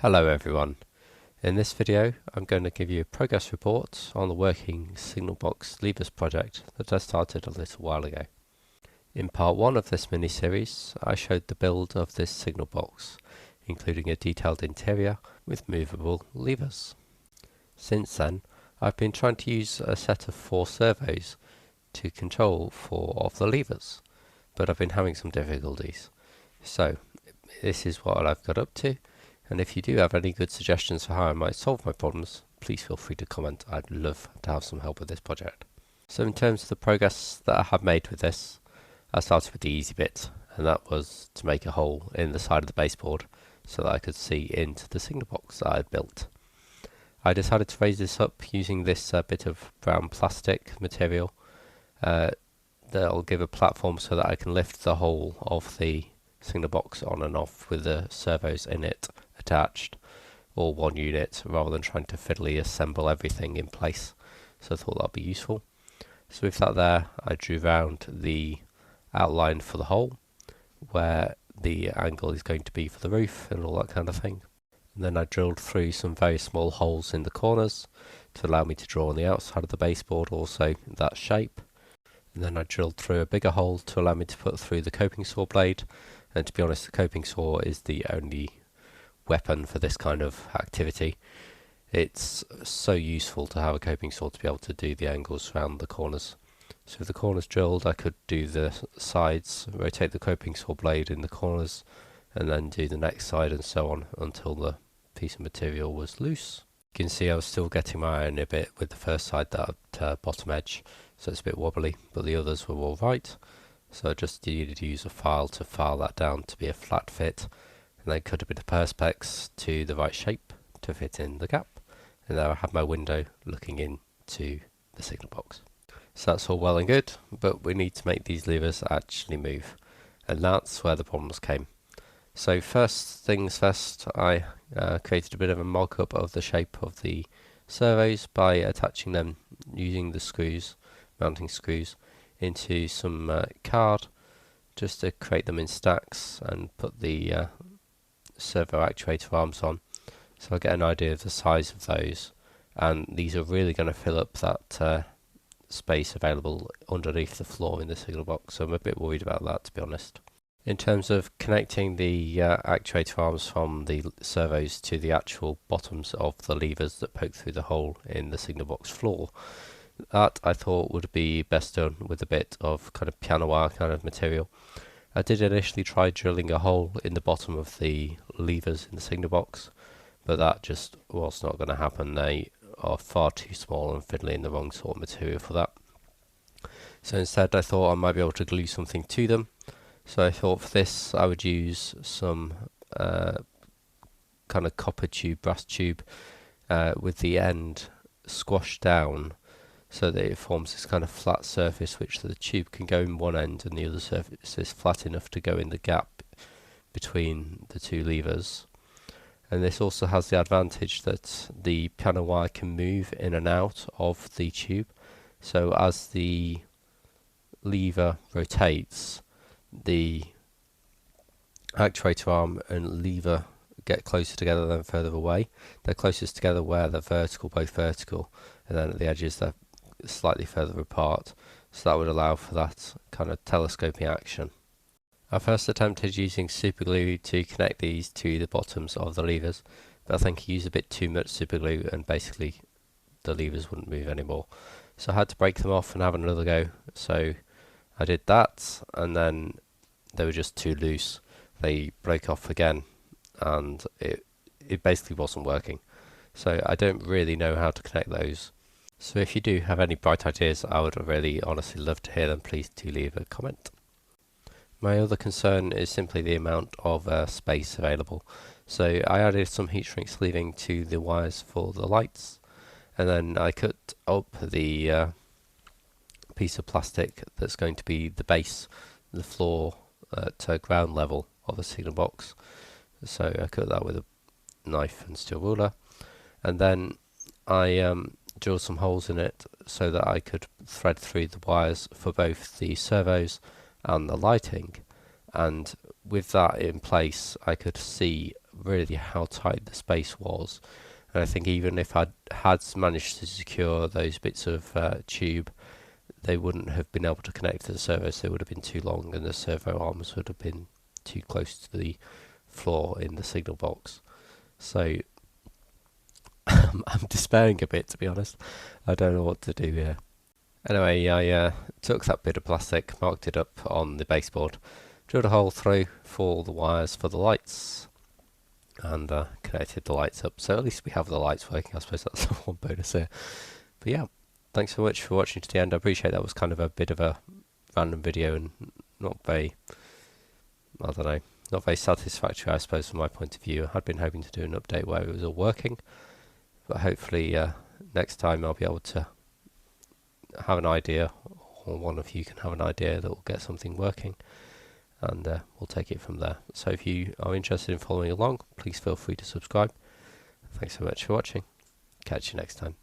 Hello everyone. In this video I'm going to give you a progress report on the working signal box levers project that I started a little while ago. In part 1 of this mini-series I showed the build of this signal box, including a detailed interior with movable levers. Since then I've been trying to use a set of 4 servos to control 4 of the levers, but I've been having some difficulties. So this is what I've got up to. And if you do have any good suggestions for how I might solve my problems, please feel free to comment. I'd love to have some help with this project. So in terms of the progress that I have made with this, I started with the easy bit, and that was to make a hole in the side of the baseboard so that I could see into the signal box that I had built. I decided to raise this up using this bit of brown plastic material that'll give a platform so that I can lift the whole of the signal box on and off with the servos in it attached, or one unit, rather than trying to fiddly assemble everything in place. So I thought that'd be useful. So with that there, I drew round the outline for the hole, where the angle is going to be for the roof and all that kind of thing. And then I drilled through some very small holes in the corners to allow me to draw on the outside of the baseboard also that shape. And then I drilled through a bigger hole to allow me to put through the coping saw blade. And to be honest, the coping saw is the only weapon for this kind of activity. It's so useful to have a coping saw to be able to do the angles around the corners. So with the corners drilled, I could do the sides, rotate the coping saw blade in the corners, and then do the next side and so on until the piece of material was loose. You can see I was still getting my iron a bit with the first side, that bottom edge, so it's a bit wobbly, but the others were all right. So I just needed to use a file to file that down to be a flat fit, and then cut a bit of perspex to the right shape to fit in the gap. And there I have my window looking into the signal box. So that's all well and good, but we need to make these levers actually move, and that's where the problems came. So first things first, I created a bit of a mock-up of the shape of the servos by attaching them using the screws, mounting screws, into some card, just to create them in stacks and put the servo actuator arms on, so I get an idea of the size of those. And these are really going to fill up that space available underneath the floor in the signal box, so I'm a bit worried about that, to be honest. In terms of connecting the actuator arms from the servos to the actual bottoms of the levers that poke through the hole in the signal box floor, that I thought would be best done with a bit of kind of piano wire kind of material. I did initially try drilling a hole in the bottom of the levers in the signal box, but that just was not going to happen. They are far too small and fiddly and the wrong sort of material for that. So instead I thought I might be able to glue something to them. So I thought for this I would use some kind of copper tube, brass tube, with the end squashed down so that it forms this kind of flat surface which the tube can go in one end and the other surface is flat enough to go in the gap between the two levers. And this also has the advantage that the piano wire can move in and out of the tube, so as the lever rotates, the actuator arm and lever get closer together than further away. They're closest together where they're vertical, both vertical, and then at the edges they're slightly further apart, so that would allow for that kind of telescoping action. I first attempted using super glue to connect these to the bottoms of the levers, but I think I used a bit too much super glue and basically the levers wouldn't move anymore. So I had to break them off and have another go. So I did that, and then they were just too loose. They broke off again and it basically wasn't working. So I don't really know how to connect those. So if you do have any bright ideas, I would really honestly love to hear them. Please do leave a comment. My other concern is simply the amount of space available. So I added some heat shrink sleeving to the wires for the lights, and then I cut up the piece of plastic that's going to be the base, the floor to ground level of the signal box. So I cut that with a knife and steel ruler, and then I drilled some holes in it so that I could thread through the wires for both the servos and the lighting. And with that in place, I could see really how tight the space was. And I think even if I had managed to secure those bits of tube, they wouldn't have been able to connect to the servo, so they would have been too long, and the servo arms would have been too close to the floor in the signal box. So I'm despairing a bit, to be honest. I don't know what to do here. Anyway, I took that bit of plastic, marked it up on the baseboard, drilled a hole through for the wires for the lights, and connected the lights up. So at least we have the lights working. I suppose that's one bonus here. But yeah, thanks so much for watching to the end. I appreciate that was kind of a bit of a random video and not very, I don't know, not very satisfactory, I suppose, from my point of view. I had been hoping to do an update where it was all working, but hopefully next time I'll be able to have an idea, or one of you can have an idea that will get something working, and we'll take it from there. So if you are interested in following along, please feel free to subscribe. Thanks so much for watching. Catch you next time.